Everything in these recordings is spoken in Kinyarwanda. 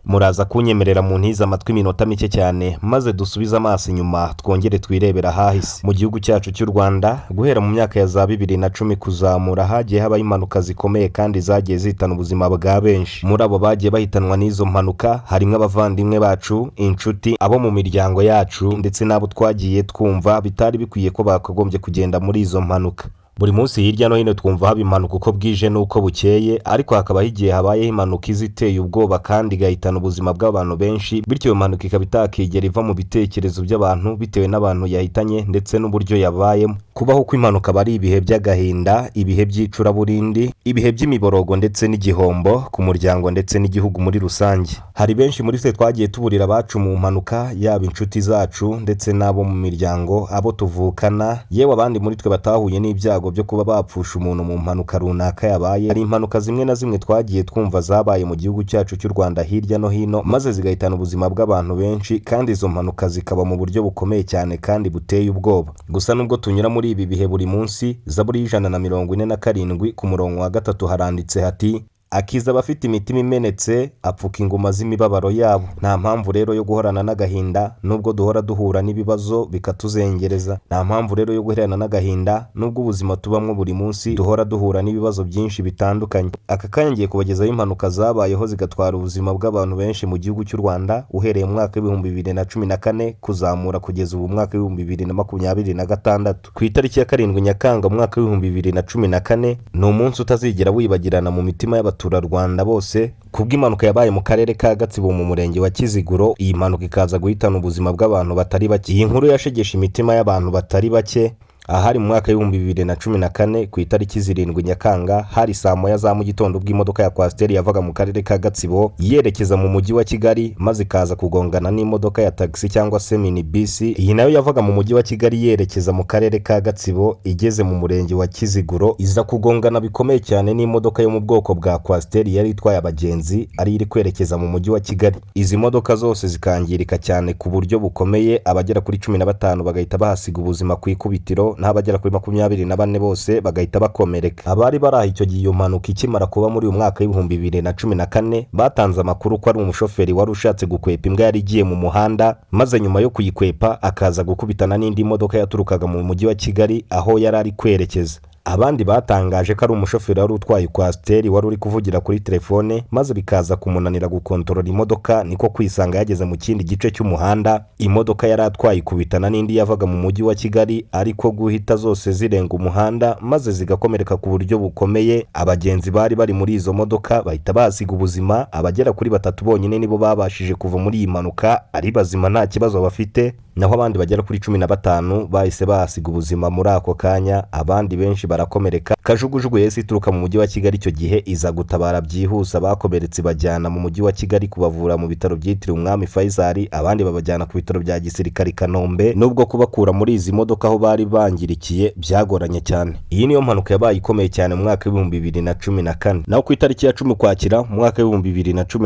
muraza kunyemerera mu ntiza amatwi iminota mike cyane maze dusubize amaso inyuma twongere twirebera hahise. Mu gihugu cyacu cy'u Rwanda guhera mu myaka ya za 2010 kuzamura hagiye habaho impanuka zikomeye kandi zagiye zihitana ubuzima bwa benshi. Muri abo bagiye bahitanwa n'izo mpanuka harimo abavandimwe bacu, inshuti, abo mu miryango yacu ndetse n'abo twagiye twumva bitari bikwiye ko bakagombye kugenda muri izo mpanuka. Buri munsi hirya no hino twumva haba impanuka uko bwije n'uko bukeye, ariko hakabaho igihe habayeho impanuka iziteye ubwoba kandi igahitana ubuzima bw'abantu benshi, bityo iyo mpanuka ikaba itakigera iva mu bitekerezo by'abantu bitewe n'abantu yahitanye ndetse n'uburyo yabayemo. Kubaho kw'impanuka bari ibihe by'agahinda, ibihe by'icuraburindi, ibihe by'imiborogo ndetse n'igihombo ku muryango ndetse n'igihugu muri rusange. Hari benshi muri twe twagiye tuburira abacu mu mpanuka, yaba inshuti zacu ndetse n'abo mu miryango, abo tuvukana, yewe abandi muri twe batahuye n'ibyago byo kuba bapfusha umuntu mu mpanuka runaka yabaye. Hari impanuka zimwe na zimwe twagiye twumva zabaye mu gihugu cyacu cy'u Rwanda hirya no hino maze zigahitana ubuzima bw'abantu benshi, kandi izo mpanuka zikaba mu buryo bukomeye cyane kandi buteye ubwoba. Gusa nubwo tunyura muri ibi bihe buri munsi, Zaburi 147 ku murongo wa 3 haranditse hati: akiza abafite imitima imenetse, apfuka inguma z'imibabaro yabo. Nta mpamvu rero yo guhorana n'agahinda nubwo duhora duhura n'ibibazo bikatuzengereza. Nta mpamvu rero yo guherana n'agahinda nubwo ubuzima tubamwo buri munsi duhora duhura n'ibibazo byinshi bitandukanye. Aka kanya ngiye kubagezaho impanuka zabayeho zigatwara ubuzima bw'abantu benshi mu gihugu cy'u Rwanda uhereye mu mwaka w'ibihumbi 2014 kuzamura kugeza ubu mwaka w'ibihumbi 2026. Ku itariki ya 7 Nyakanga mu mwaka w'ibihumbi 2014 ni umunsi utazigera wibagirana mu mitima y'abaturarwanda bose kubw'impanuka yabaye mu karere ka Gatsibo mu murenge wa Kiziguro. Iyi mpanuka ikaza guhitana ubuzima bw'abantu batari bake. Iyi nkuru yashegeshe imitima y'abantu batari bake. Ahari mu mwaka w'ibihumbi 2014 ku itariki 7 Nyakanga hari saa moya za mu gitondo bw'imodoka ya Coaster yavaga mu karere ka Gatsibo yerekeza mu mujyi wa Kigali maze ikaza kugongana n'imodoka ya taxi cyangwa se minibus. Iyi nayo yavaga mu mujyi wa Kigali yerekeza mu karere ka Gatsibo, igeze mu murenge wa Kiziguro iza kugongana bikomeye cyane n'imodoka yo mu bwoko bwa Coaster yari itwaye abagenzi ari iri kwerekeza mu mujyi wa Kigali. Izi modoka zose zikangirika cyane ku buryo bukomeye, abagera kuri 15 bagahita bahasiga ubuzima ku ikubitiro, n'abagera kuri 24 bose bagahita bakomereka. Abari baraha icyo gihe iyo mpanuka ikimara kuba muri uyu mwaka w'ibihumbi 2014 batanze amakuru ko ari umushoferi wari ushatse gukwepa imbwa yari igiye mu muhanda, maze nyuma yo kuyikwepa akaza gukubitana n'indi modoka yaturukaga mu mujyi wa Kigali aho yari ari kwerekeza. Abandi batangaje ko ari umushoferi wari utwaye Coaster wari uri kuvugira kuri telefone, maze bikaza kumunanira gukontorora imodoka, niko kwisanga yageze mu kindi gice cy'umuhanda. Imodoka yari atwaye ikubitana n'indi yavaga mu mujyi wa Kigali, ariko guhita zose zirenga umuhanda maze zigakomereka ku buryo bukomeye. Abagenzi bari bari muri izo modoka bahita basiga ubuzima. Abagera kuri 3 bonyine nibo babashije kuva muri iyi mpanuka ari bazima nta kibazo bafite, naho abandi bagera kuri 15 bahise basiga ubuzima muri ako kanya. Abandi benshi barakomereka. Kajugujugu yesi ituruka mu mujyi wa Kigali icyo gihe iza gutabara byihuse abakomeretse bajyana mu mujyi wa Kigali kubavura mu bitaro byitiriwe Umwami Faisal, abandi babajyana ku bitaro bya gisirikare Kanombe, nubwo kubakura muri izi modoka aho bari bangirikiye byagoranye cyane. Iyi niyo mpanuka yabaye ikomeye cyane mu mwaka w'ibihumbi 2014. Naho ku itariki ya 10 Ukwakira mu mwaka w'ibihumbi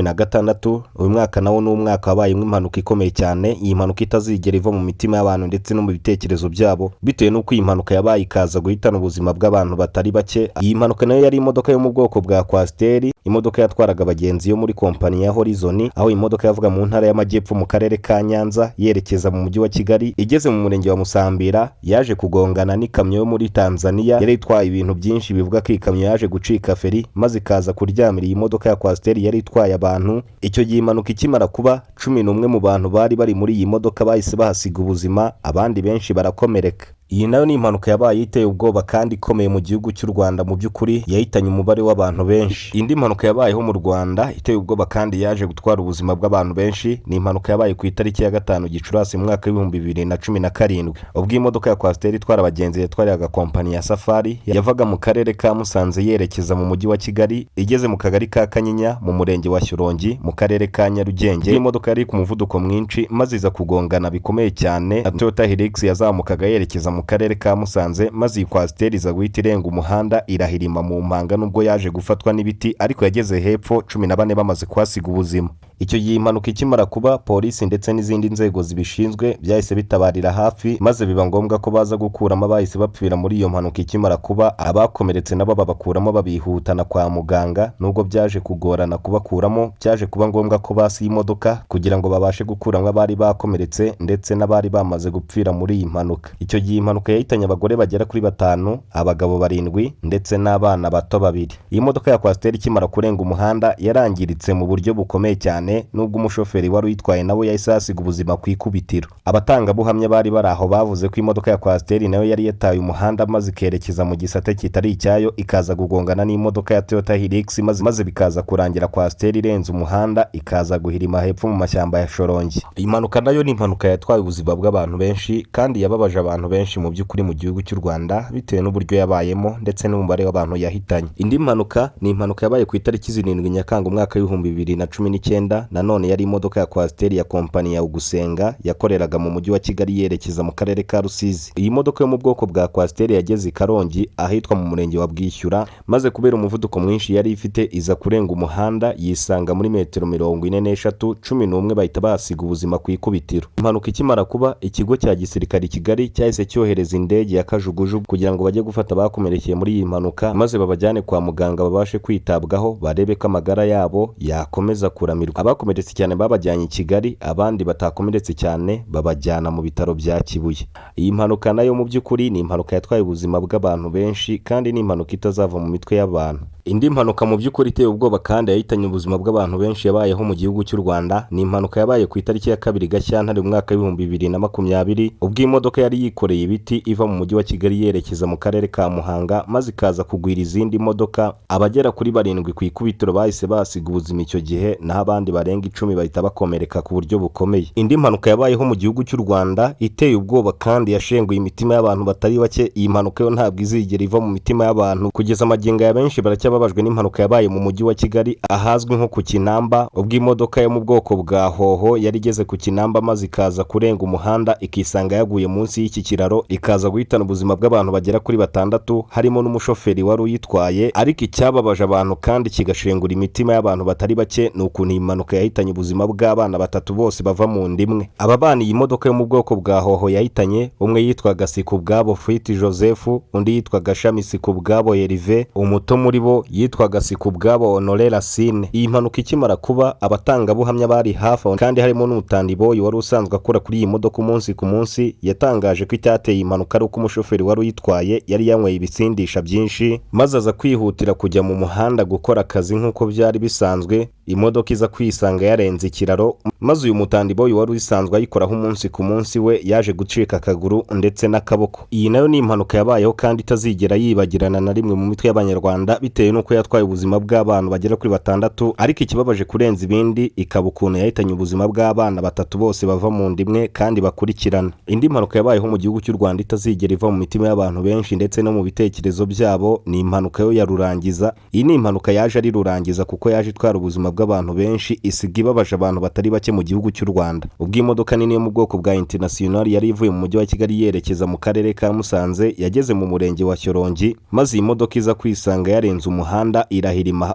2016, uyu mwaka nawo ni umwaka wabayemo impanuka ikomeye cyane. Iyi mpanuka itazigera iva mu mitima y'abantu ndetse no mu bitekerezo byabo bitewe n'uko iyi mpanuka yabaye ikaza guhitana ubuzima bw'abantu batari bake. Iyi mpanuka nayo yari imodoka yo mu bwoko bwa Coaster, imodoka yatwaraga abagenzi yo muri kompani ya Horizon, aho imodoka yavuga mu ntara y'Amajyepfo mu karere ka Nyanza yerekeza mu mujyi wa Kigali. Igeze mu murenge wa Musambira yaje kugongana n'ikamyo yo muri Tanzania yari itwaye ibintu byinshi, bivuga ko ikamyo yaje gucika feri maze ikaza kuryamira iyi modoka ya Coaster yari itwaye abantu. Icyo gihe impanuka ikimara kuba 11 mu bantu bari bari muri iyi modoka bahise bahasiga ubuzima, abandi benshi barakomereka. Iyi nayo ni impanuka yabaye iteye ubwoba kandi ikomeye mu gihugu cy'u Rwanda. Mu by'ukuri yahitanye umubare w'abantu benshi. Indi mpanuka yabayeho mu Rwanda iteye ubwoba kandi yaje gutwara ubuzima bw'abantu benshi ni impanuka yabaye ku itariki ya 5 Gicurasi mu mwaka w'ibihumbi 2017, ubwo imodoka ya Coaster itwara abagenzi yatwaraga kompani ya Safari yavaga mu karere ka Musanze yerekeza mu mujyi wa Kigali. Igeze mu kagari ka Kanyinya mu murenge wa Shyorongi mu karere ka Nyarugenge, iyi modoka yari ku muvuduko mwinshi maze iza kugongana bikomeye cyane na Toyota Hilux yazamukaga yerekeza mu mu karere ka Musanze, maze iyi kwasiteri iza guhita irenga umuhanda irahirima mu mpanga, nubwo yaje gufatwa n'ibiti ariko yageze hepfo 14 bamaze kuhasiga ubuzima. Icyo gihe impanuka ikimara kuba, polisi ndetse n'izindi nzego zibishinzwe byahise bitabarira hafi, maze biba ngombwa ko baza gukuramo abahise bapfira muri iyo mpanuka ikimara kuba. Abakomeretse nabo babakuramo babihutana kwa muganga, nubwo byaje kugorana kubakuramo, byaje kuba ngombwa ko basi imodoka kugira ngo babashe gukuramo abari bakomeretse ndetse n'abari bamaze gupfira muri iyi mpanuka. Icyo gihe impanuka yahitanye abagore bagera kuri 5, abagabo 7 ndetse n'abana bato 2. Iyi modoka ya kwasiteri ikimara kurenga umuhanda yarangiritse mu buryo bukomeye cyane, nubwo umushoferi wari uyitwaye nawe yahise asiga ubuzima ku ikubitiro. Abatangabuhamya bari bari aho bavuze ko imodoka ya kwasiteri nayo yari yataye umuhanda maze ikerekeza mu gisate kitari icyayo, ikaza kugongana n'imodoka ya Toyota Hilux, maze bikaza kurangira kwasiteri irenze umuhanda ikaza guhirima hepfo mu mashyamba ya Shorongi. Iyi mpanuka nayo ni impanuka yatwaye ubuzima bw'abantu benshi kandi yababaje abantu benshi mu by'ukuri mu gihugu cy'u Rwanda, bitewe n'uburyo yabayemo ndetse n'umubare w'abantu yahitanye. Indi mpanuka ni impanuka yabaye ku itariki 7 Nyakanga umwaka w'2019. Nanone yari imodoka ya kwasiteri ya kompani ya Ugusenga yakoreraga mu mujyi wa Kigali yerekeza mu karere ka Rusizi. Iyi modoka yo mu bwoko bwa kwasiteri yageze i Karongi ahitwa mu murenge wa Bwishyura, maze kubera umuvuduko mwinshi yari ifite iza kurenga umuhanda yisanga muri metero 43, 11 bahita basiga ubuzima ku ikubitiro. Impanuka ikimara kuba, ikigo cya gisirikare Kigali cyahise cyohereza indege ya kajugujugu kugira ngo bajye gufata abakomerekeye muri iyi mpanuka, maze babajyane kwa muganga babashe kwitabwaho, barebe ko amagara yabo yakomeza kuramirwa. Abakomeretse cyane babajyanye i Kigali, abandi batakomeretse cyane babajyana mu bitaro bya Kibuye. Iyi mpanuka nayo mu by'ukuri ni impanuka yatwaye ubuzima bw'abantu benshi kandi ni impanuka itazava mu mitwe y'abantu. Indi mpanuka mu by'ukuri iteye ubwoba kandi yahitanye ubuzima bw'abantu benshi yabayeho mu gihugu cy'u Rwanda, ni impanuka yabaye ku itariki ya 2 Gashyantare umwaka w'2020, ubwo imodoka yari yikoreye ibiti iva mu mujyi wa Kigali yerekeza mu karere ka Muhanga, maze ikaza kugwira izindi modoka. Abagera kuri 7 ku ikubitiro bahise basiga ubuzima icyo gihe, naho abandi barenga 10 bahita bakomereka ku buryo bukomeye. Indi mpanuka yabayeho mu gihugu cy'u Rwanda iteye ubwoba kandi yashenguye imitima y'abantu batari bake. Iyi mpanuka yo ntabwo izigera iva mu mitima y'abantu kugeza magingo ya benshi bababajwe n'impanuka yabaye mu mujyi wa Kigali ahazwi nko ku Kinamba, ubwo imodoka yo mu bwoko bwa hoho yari igeze ku Kinamba maze ikaza kurenga umuhanda ikisanga yaguye munsi y'iki kiraro, ikaza guhitana ubuzima bw'abantu bagera kuri 6, harimo n'umushoferi wari uyitwaye. Ariko icyababaje abantu kandi kigashengura imitima y'abantu batari bake ni ukuntu iyi mpanuka yahitanye ubuzima bw'abana 3 bose bava mu ndimwe. Aba bana iyi modoka yo mu bwoko bwa hoho yahitanye, umwe yitwaga Sikubwabo Frit Joseph, undi yitwaga Shami Sikubwabo Yerive, umuto muri bo yitwaga Sikubwabo Honore Racine. Iyi mpanuka ikimara kuba, abatangabuhamya bari hafi kandi harimo n'umutandiboyi wari usanzwe akora kuri iyi modoka umunsi ku munsi, yatangaje ko icyateye impanuka ari uko umushoferi wari uyitwaye yari yanyweye ibisindisha byinshi, maze aza kwihutira kujya mu muhanda gukora akazi nk'uko byari bisanzwe. Imodoka iza kwisanga yarenze ikiraro, maze uyu mutandiboyi wari usanzwe ayikoraho umunsi ku munsi we yaje gucika akaguru ndetse n'akaboko. Iyi nayo ni impanuka yabayeho kandi itazigera yibagirana na rimwe mu mitwe y'abanyarwanda, bitewe n'uko yatwaye ubuzima bw'abantu bagera kuri 6. Ariko ikibabaje kurenza ibindi ikaba ukuntu yahitanye ubuzima bw'abana 3 bose bava mu ndimwe kandi bakurikirana. Indi mpanuka yabayeho mu gihugu cy'u Rwanda itazigera iva mu mitima y'abantu benshi ndetse no mu bitekerezo byabo ni impanuka yo ya Rurangiza. Iyi ni impanuka yaje ari Rurangiza kuko yaje itwara ubuzima bw'abantu benshi, isiga ibabaje abantu batari bake mu gihugu cy'u Rwanda. Ubwo imodoka nini yo mu bwoko bwa International yari ivuye mu mujyi wa Kigali yerekeza mu karere ka Musanze, yageze mu murenge wa Shorongi, maze iyi modoka iza kwisanga yarenze umuhanda irahirima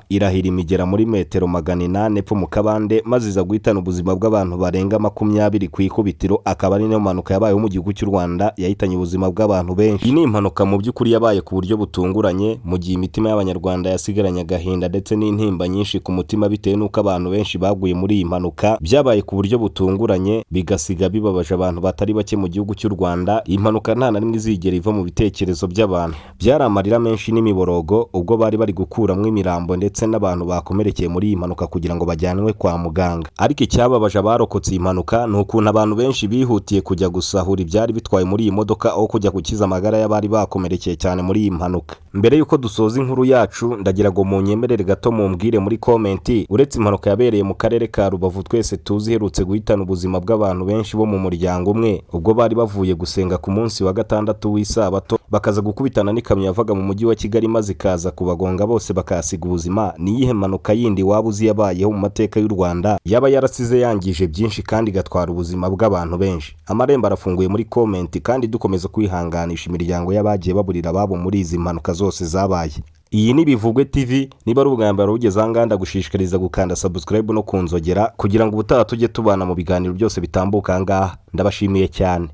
igera muri metero 800 epfo mu kabande, maze iza guhitana ubuzima bw'abantu barenga 20 ku ikubitiro. Akaba ari nayo mpanuka yabayeho mu gihugu cy'u Rwanda yahitanye ubuzima bw'abantu benshi. Iyi ni impanuka mu by'ukuri yabaye ku buryo butunguranye, mu gihe imitima y'abanyarwanda yasigaranye agahinda ndetse n'intimba nyinshi ku mutima, bitewe n'uko abantu benshi baguye muri iyi mpanuka. Byabaye ku buryo butunguranye bigasiga bibabaje abantu batari bake mu gihugu cy'u Rwanda. Iyi mpanuka nta na rimwe izigera iva mu bitekerezo by'abantu. Byari amarira menshi n'imiborogo ubwo bari bari gukuramo imirambo ndetse n'abantu bakomerekeye muri iyi mpanuka kugira ngo bajyanwe kwa muganga. Ariko icyababaje abarokotse iyi mpanuka ni ukuntu abantu benshi bihutiye kujya gusahura ibyari bitwaye muri iyi modoka aho kujya gukiza amagara y'abari bakomerekeye cyane muri iyi mpanuka. Mbere y'uko dusoza inkuru yacu, ndagira ngo munyemerere gato mumbwire muri komenti uretse impanuka yabereye mu karere ka Rubavu twese tuzi iherutse guhitana ubuzima bw'abantu benshi bo mu muryango umwe ubwo bari bavuye gusenga ku munsi wa gatandatu w'isabato bakaza gukubitana n'ikamyo yavaga mu mujyi wa Kigali maze ikaza kubagonga bose bakasiga ubuzima. Ni iyihe mpanuka yindi waba uzi yabayeho mu mateka y'u Rwanda yaba yarasize yangije byinshi kandi igatwara ubuzima bw'abantu benshi? Amarembo arafunguye muri comment kandi dukomeza kwihanganisha imiryango y'abagiye baburira ababo muri izi mpanuka zose zabaye. Iyi ni Bivugwe TV, niba ari ubwa mbere ugeze aha ngaha ndagushishikariza gukanda subscribe no kunzogera kugira ngo ubutaha tujye tubana mu biganiro byose bitambuka aha ngaha. Ndabashimiye cyane.